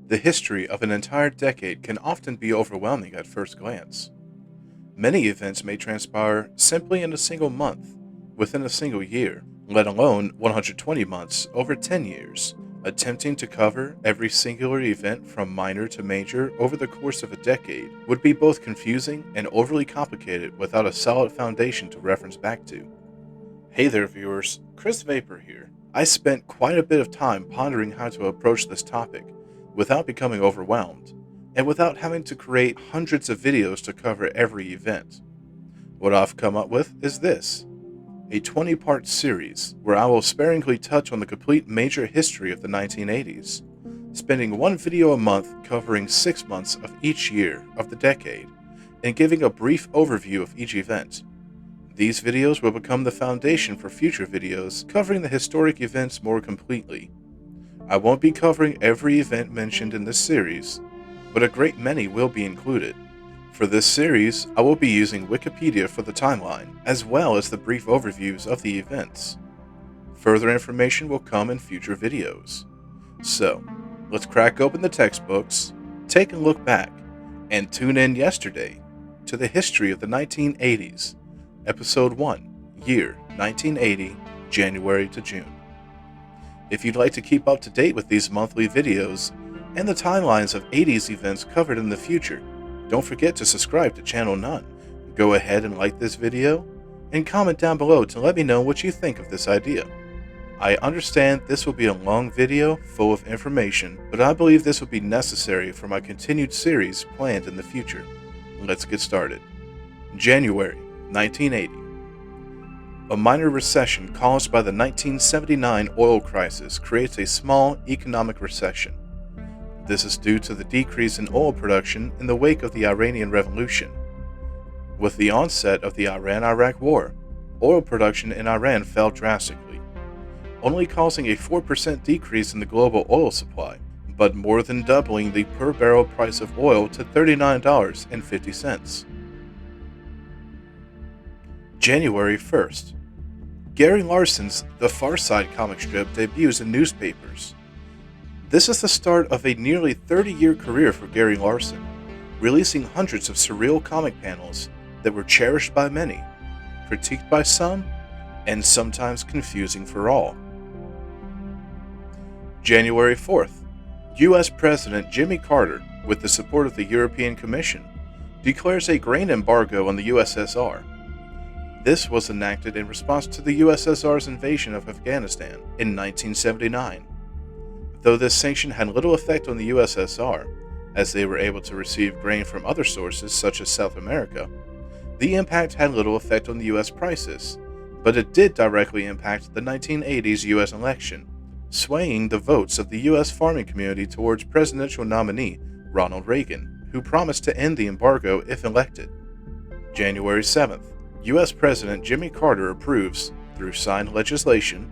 The history of an entire decade can often be overwhelming at first glance. Many events may transpire simply in a single month, within a single year, let alone 120 months over 10 years. Attempting to cover every singular event from minor to major over the course of a decade would be both confusing and overly complicated without a solid foundation to reference back to. Hey there, viewers. Chris Vapor here. I spent quite a bit of time pondering how to approach this topic without becoming overwhelmed, and without having to create hundreds of videos to cover every event. What I've come up with is this: a 20-part series where I will sparingly touch on the complete major history of the 1980s, spending one video a month covering 6 months of each year of the decade, and giving a brief overview of each event. These videos will become the foundation for future videos covering the historic events more completely. I won't be covering every event mentioned in this series, but a great many will be included. For this series, I will be using Wikipedia for the timeline, as well as the brief overviews of the events. Further information will come in future videos. So, let's crack open the textbooks, take a look back, and tune in yesterday to the history of the 1980s, Episode 1, Year 1980, January to June. If you'd like to keep up to date with these monthly videos and the timelines of 80s events covered in the future, don't forget to subscribe to Channel None. Go ahead and like this video, and comment down below to let me know what you think of this idea. I understand this will be a long video full of information, but I believe this will be necessary for my continued series planned in the future. Let's get started. January 1980. A minor recession caused by the 1979 oil crisis creates a small economic recession. This is due to the decrease in oil production in the wake of the Iranian Revolution. With the onset of the Iran-Iraq War, oil production in Iran fell drastically, only causing a 4% decrease in the global oil supply, but more than doubling the per-barrel price of oil to $39.50. January 1st. Gary Larson's The Far Side comic strip debuts in newspapers. This is the start of a nearly 30-year career for Gary Larson, releasing hundreds of surreal comic panels that were cherished by many, critiqued by some, and sometimes confusing for all. January 4th. U.S. President Jimmy Carter, with the support of the European Commission, declares a grain embargo on the USSR. This was enacted in response to the USSR's invasion of Afghanistan in 1979. Though this sanction had little effect on the USSR, as they were able to receive grain from other sources such as South America, the impact had little effect on the U.S. prices, but it did directly impact the 1980s U.S. election, swaying the votes of the U.S. farming community towards presidential nominee Ronald Reagan, who promised to end the embargo if elected. January 7th. U.S. President Jimmy Carter approves, through signed legislation,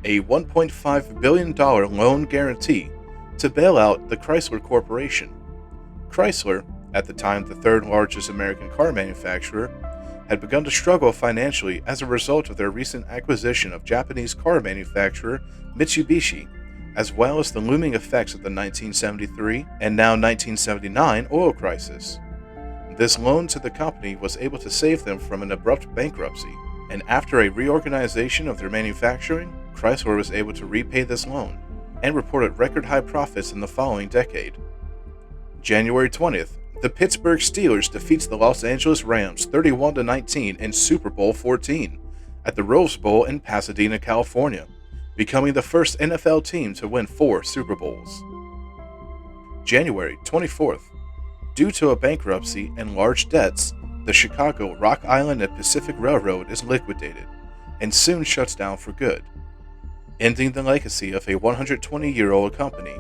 a $1.5 billion loan guarantee to bail out the Chrysler Corporation. Chrysler, at the time the third largest American car manufacturer, had begun to struggle financially as a result of their recent acquisition of Japanese car manufacturer Mitsubishi, as well as the looming effects of the 1973 and now 1979 oil crisis. This loan to the company was able to save them from an abrupt bankruptcy, and after a reorganization of their manufacturing, Chrysler was able to repay this loan and reported record-high profits in the following decade. January 20th, the Pittsburgh Steelers defeats the Los Angeles Rams 31-19 in Super Bowl 14 at the Rose Bowl in Pasadena, California, becoming the first NFL team to win 4 Super Bowls. January 24th. Due to a bankruptcy and large debts, the Chicago, Rock Island and Pacific Railroad is liquidated and soon shuts down for good, ending the legacy of a 120-year-old company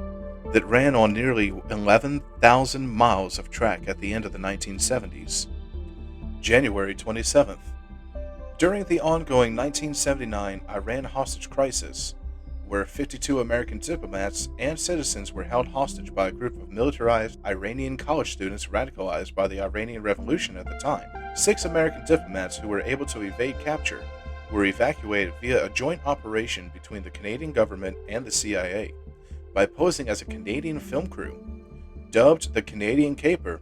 that ran on nearly 11,000 miles of track at the end of the 1970s. January 27th. During the ongoing 1979 Iran hostage crisis, where 52 American diplomats and citizens were held hostage by a group of militarized Iranian college students radicalized by the Iranian Revolution at the time, 6 American diplomats who were able to evade capture were evacuated via a joint operation between the Canadian government and the CIA, by posing as a Canadian film crew. Dubbed the Canadian Caper,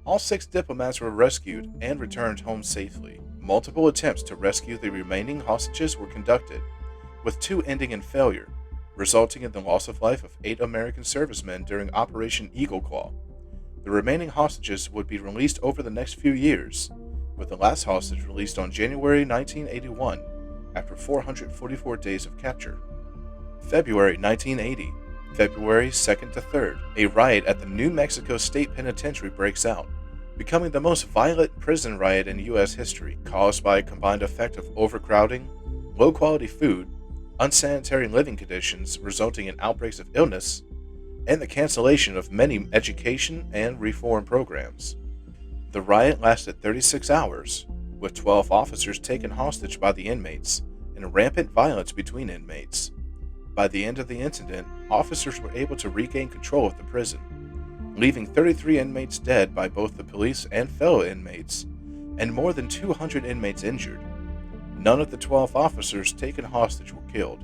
all 6 diplomats were rescued and returned home safely. Multiple attempts to rescue the remaining hostages were conducted, with 2 ending in failure, resulting in the loss of life of 8 American servicemen during Operation Eagle Claw. The remaining hostages would be released over the next few years, with the last hostage released on January 1981 after 444 days of capture. February 1980, February 2nd to 3rd, a riot at the New Mexico State Penitentiary breaks out, becoming the most violent prison riot in U.S. history, caused by a combined effect of overcrowding, low-quality food, unsanitary living conditions resulting in outbreaks of illness, and the cancellation of many education and reform programs. The riot lasted 36 hours, with 12 officers taken hostage by the inmates, and rampant violence between inmates. By the end of the incident, officers were able to regain control of the prison, leaving 33 inmates dead by both the police and fellow inmates, and more than 200 inmates injured. None of the 12 officers taken hostage were killed,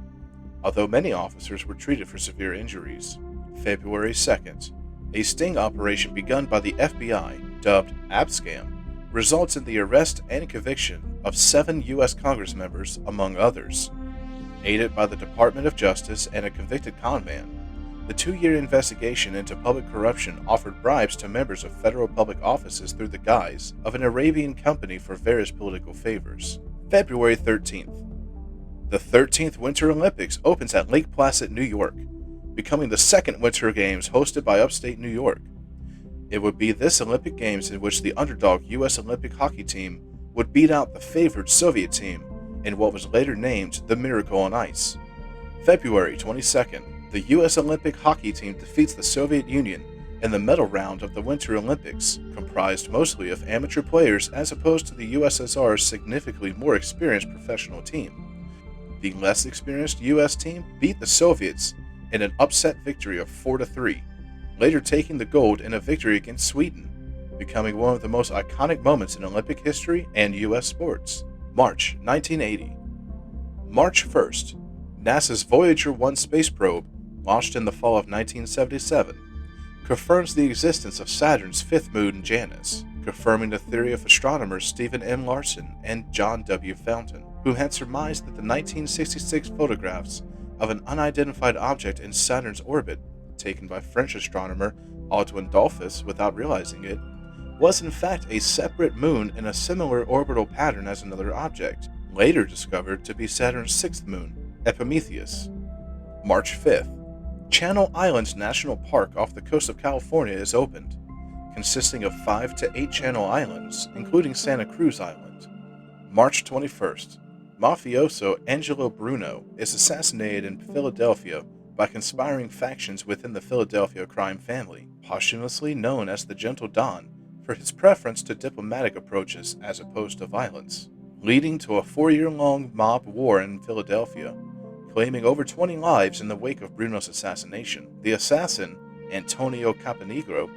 although many officers were treated for severe injuries. February 2nd, a sting operation begun by the FBI, dubbed Abscam, results in the arrest and conviction of 7 U.S. Congress members, among others. Aided by the Department of Justice and a convicted conman, the 2-year investigation into public corruption offered bribes to members of federal public offices through the guise of an Arabian company for various political favors. February 13th. The 13th Winter Olympics opens at Lake Placid, New York, becoming the second Winter Games hosted by upstate New York. It would be this Olympic Games in which the underdog U.S. Olympic hockey team would beat out the favored Soviet team in what was later named the Miracle on Ice. February 22nd, the U.S. Olympic hockey team defeats the Soviet Union in the medal round of the Winter Olympics, comprised mostly of amateur players as opposed to the USSR's significantly more experienced professional team. The less experienced U.S. team beat the Soviets in an upset victory of 4-3, later taking the gold in a victory against Sweden, becoming one of the most iconic moments in Olympic history and U.S. sports. March 1980. March 1st, NASA's Voyager 1 space probe, launched in the fall of 1977, confirms the existence of Saturn's 5th moon, Janus, confirming the theory of astronomers Stephen M. Larson and John W. Fountain, who had surmised that the 1966 photographs of an unidentified object in Saturn's orbit, taken by French astronomer Audouin Dollfus without realizing it, was in fact a separate moon in a similar orbital pattern as another object, later discovered to be Saturn's 6th moon, Epimetheus. March 5th. Channel Islands National Park off the coast of California is opened, consisting of 5 to 8 Channel Islands, including Santa Cruz Island. March 21st. Mafioso Angelo Bruno is assassinated in Philadelphia by conspiring factions within the Philadelphia crime family, posthumously known as the Gentle Don for his preference to diplomatic approaches as opposed to violence, leading to a 4-year-long mob war in Philadelphia, claiming over 20 lives in the wake of Bruno's assassination. The assassin, Antonio Caponegro,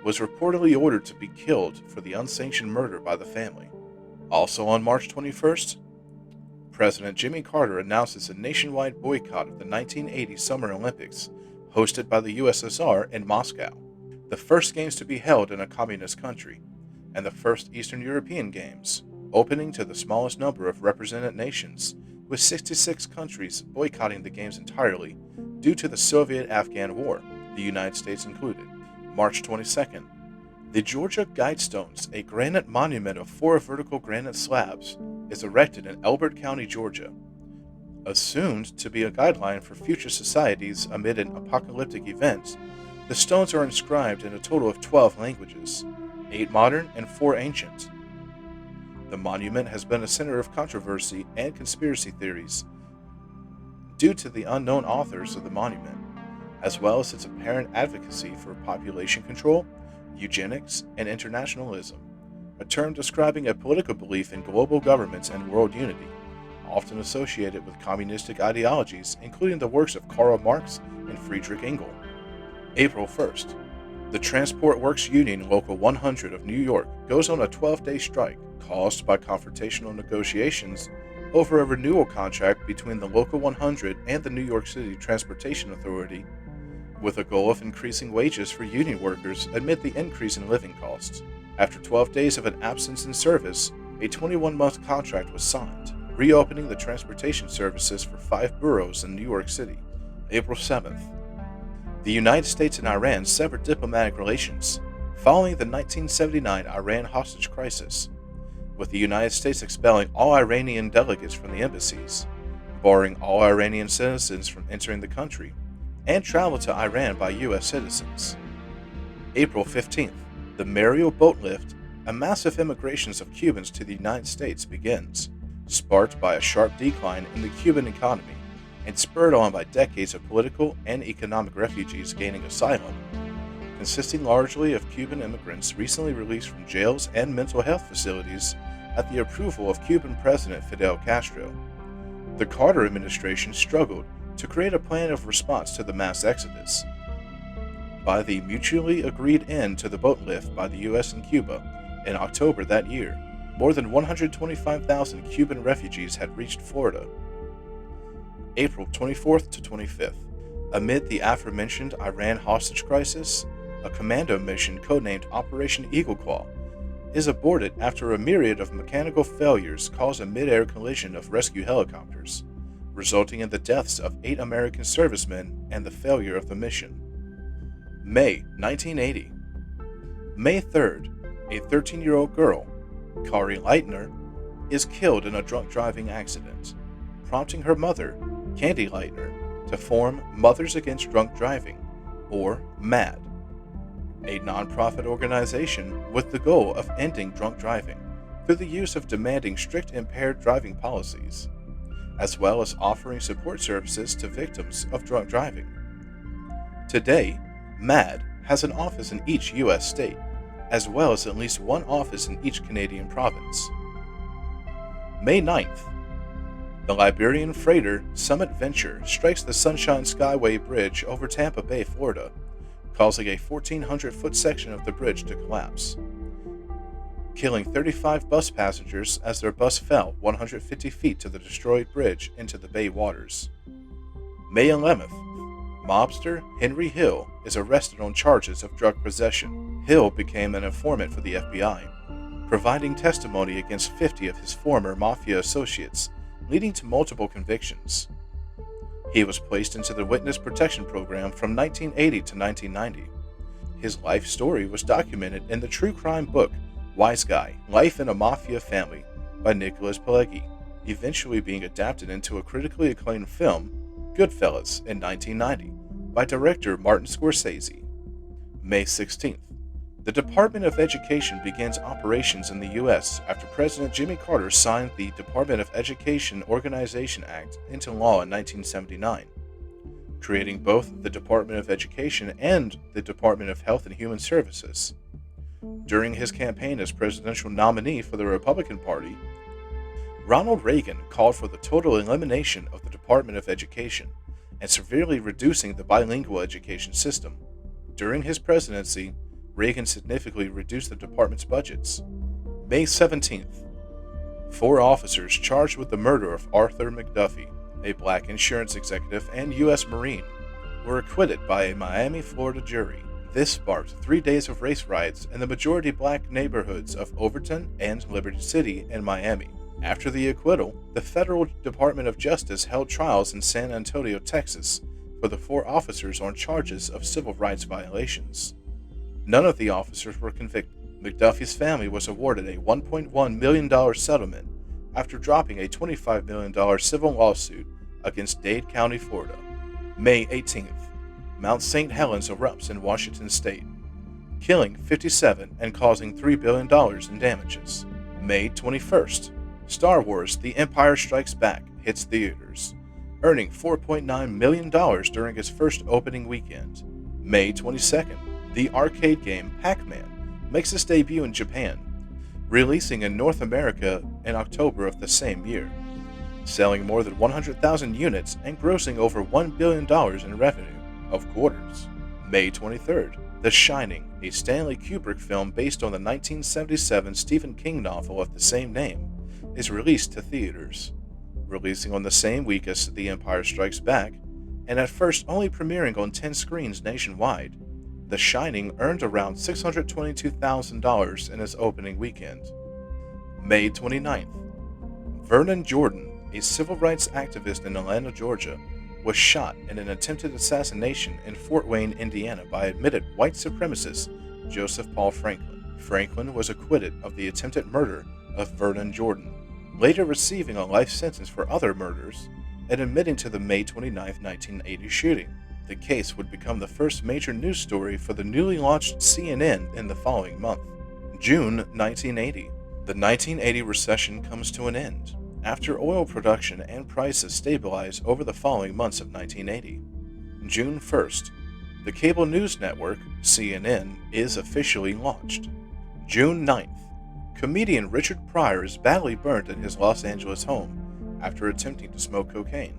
was reportedly ordered to be killed for the unsanctioned murder by the family. Also on March 21st, President Jimmy Carter announces a nationwide boycott of the 1980 Summer Olympics, hosted by the USSR in Moscow, the first games to be held in a communist country, and the first Eastern European Games, opening to the smallest number of represented nations, with 66 countries boycotting the Games entirely due to the Soviet-Afghan War, the United States included. March 22nd. The Georgia Guidestones, a granite monument of 4 vertical granite slabs, is erected in Elbert County, Georgia. Assumed to be a guideline for future societies amid an apocalyptic event, the stones are inscribed in a total of 12 languages, 8 modern and 4 ancient. The monument has been a center of controversy and conspiracy theories due to the unknown authors of the monument, as well as its apparent advocacy for population control, eugenics, and internationalism, a term describing a political belief in global governments and world unity, often associated with communistic ideologies, including the works of Karl Marx and Friedrich Engels. April 1st. The Transport Works Union Local 100 of New York goes on a 12-day strike caused by confrontational negotiations over a renewal contract between the Local 100 and the New York City Transportation Authority with a goal of increasing wages for union workers amid the increase in living costs. After 12 days of an absence in service, a 21-month contract was signed, reopening the transportation services for 5 boroughs in New York City. April 7th. The United States and Iran severed diplomatic relations following the 1979 Iran hostage crisis, with the United States expelling all Iranian delegates from the embassies, barring all Iranian citizens from entering the country, and travel to Iran by U.S. citizens. April 15th. The Monroe boat lift, a massive immigration of Cubans to the United States, begins, sparked by a sharp decline in the Cuban economy and spurred on by decades of political and economic refugees gaining asylum, consisting largely of Cuban immigrants recently released from jails and mental health facilities at the approval of Cuban President Fidel Castro. The Carter administration struggled to create a plan of response to the mass exodus. By the mutually agreed end to the boat lift by the U.S. and Cuba in October that year, more than 125,000 Cuban refugees had reached Florida. April 24th to 25th. Amid the aforementioned Iran hostage crisis, a commando mission codenamed Operation Eagle Claw is aborted after a myriad of mechanical failures caused a mid-air collision of rescue helicopters, resulting in the deaths of 8 American servicemen and the failure of the mission. May 1980. May 3rd, a 13-year-old girl, Kari Leitner, is killed in a drunk driving accident, prompting her mother, Candy Leitner, to form Mothers Against Drunk Driving, or MAD, a nonprofit organization with the goal of ending drunk driving through the use of demanding strict impaired driving policies, as well as offering support services to victims of drunk driving. Today, MAD has an office in each U.S. state, as well as at least one office in each Canadian province. May 9th. The Liberian freighter Summit Venture strikes the Sunshine Skyway Bridge over Tampa Bay, Florida, causing a 1,400-foot section of the bridge to collapse, killing 35 bus passengers as their bus fell 150 feet to the destroyed bridge into the bay waters. May 11th. Mobster Henry Hill is arrested on charges of drug possession. Hill became an informant for the FBI, providing testimony against 50 of his former mafia associates, leading to multiple convictions. He was placed into the Witness Protection Program from 1980 to 1990. His life story was documented in the true crime book Wise Guy: Life in a Mafia Family by Nicholas Pileggi, eventually being adapted into a critically acclaimed film, Goodfellas, in 1990 by director Martin Scorsese. May 16th. The Department of Education begins operations in the U.S. after President Jimmy Carter signed the Department of Education Organization Act into law in 1979, creating both the Department of Education and the Department of Health and Human Services. During his campaign as presidential nominee for the Republican Party, Ronald Reagan called for the total elimination of the Department of Education and severely reducing the bilingual education system. During his presidency, Reagan significantly reduced the department's budgets. May 17th. 4 officers charged with the murder of Arthur McDuffie, a black insurance executive and U.S. Marine, were acquitted by a Miami, Florida jury. This sparked 3 days of race riots in the majority black neighborhoods of Overton and Liberty City in Miami. After the acquittal, the Federal Department of Justice held trials in San Antonio, Texas, for the 4 officers on charges of civil rights violations. None of the officers were convicted. McDuffie's family was awarded a $1.1 million settlement after dropping a $25 million civil lawsuit against Dade County, Florida. May 18th. Mount St. Helens erupts in Washington state, killing 57 and causing $3 billion in damages. May 21st. Star Wars: The Empire Strikes Back hits theaters, earning $4.9 million during its first opening weekend. May 22nd. The arcade game Pac-Man makes its debut in Japan, releasing in North America in October of the same year, selling more than 100,000 units and grossing over $1 billion in revenue of quarters. May 23rd. The Shining, a Stanley Kubrick film based on the 1977 Stephen King novel of the same name, is released to theaters. Releasing on the same week as The Empire Strikes Back, and at first only premiering on 10 screens nationwide, The Shining earned around $622,000 in its opening weekend. May 29th. Vernon Jordan, a civil rights activist in Atlanta, Georgia, was shot in an attempted assassination in Fort Wayne, Indiana by admitted white supremacist Joseph Paul Franklin. Franklin was acquitted of the attempted murder of Vernon Jordan, later receiving a life sentence for other murders and admitting to the May 29, 1980 shooting. The case would become the first major news story for the newly launched CNN in the following month. June 1980. The 1980 recession comes to an end after oil production and prices stabilize over the following months of 1980. June 1st. The cable news network, CNN, is officially launched. June 9th. Comedian Richard Pryor is badly burned in his Los Angeles home after attempting to smoke cocaine.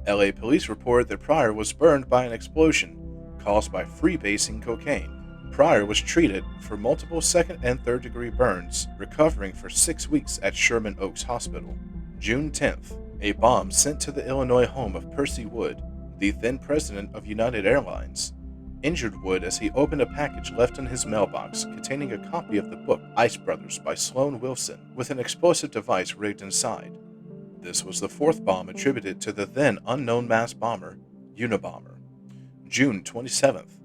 LA police report that Pryor was burned by an explosion caused by freebasing cocaine. Pryor was treated for multiple second and third degree burns, recovering for 6 weeks at Sherman Oaks Hospital. June 10th. A bomb sent to the Illinois home of Percy Wood, the then president of United Airlines, injured Wood as he opened a package left in his mailbox containing a copy of the book Ice Brothers by Sloan Wilson with an explosive device rigged inside. This was the fourth bomb attributed to the then unknown mass bomber, Unabomber. June 27th.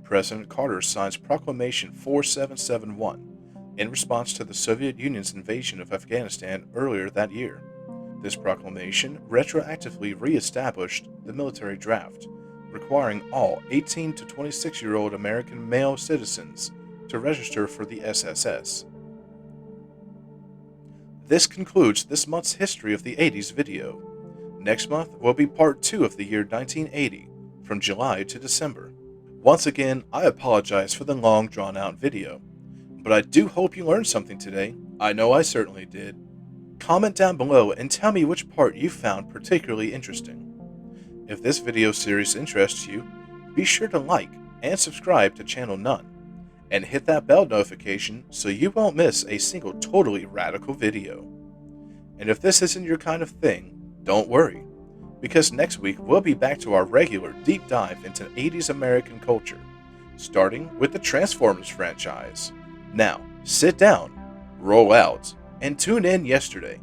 President Carter signs Proclamation 4771 in response to the Soviet Union's invasion of Afghanistan earlier that year. This proclamation retroactively re-established the military draft, requiring all 18 to 26-year-old American male citizens to register for the SSS. This concludes this month's History of the 80s video. Next month will be part 2 of the year 1980, from July to December. Once again, I apologize for the long drawn-out video, but I do hope you learned something today. I know I certainly did. Comment down below and tell me which part you found particularly interesting. If this video series interests you, be sure to like and subscribe to Channel None, and hit that bell notification so you won't miss a single totally radical video. And if this isn't your kind of thing, don't worry, because next week we'll be back to our regular deep dive into 80s American culture, starting with the Transformers franchise. Now, sit down, roll out, and tune in yesterday.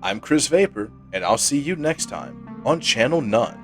I'm Chris Vapor, and I'll see you next time on Channel None.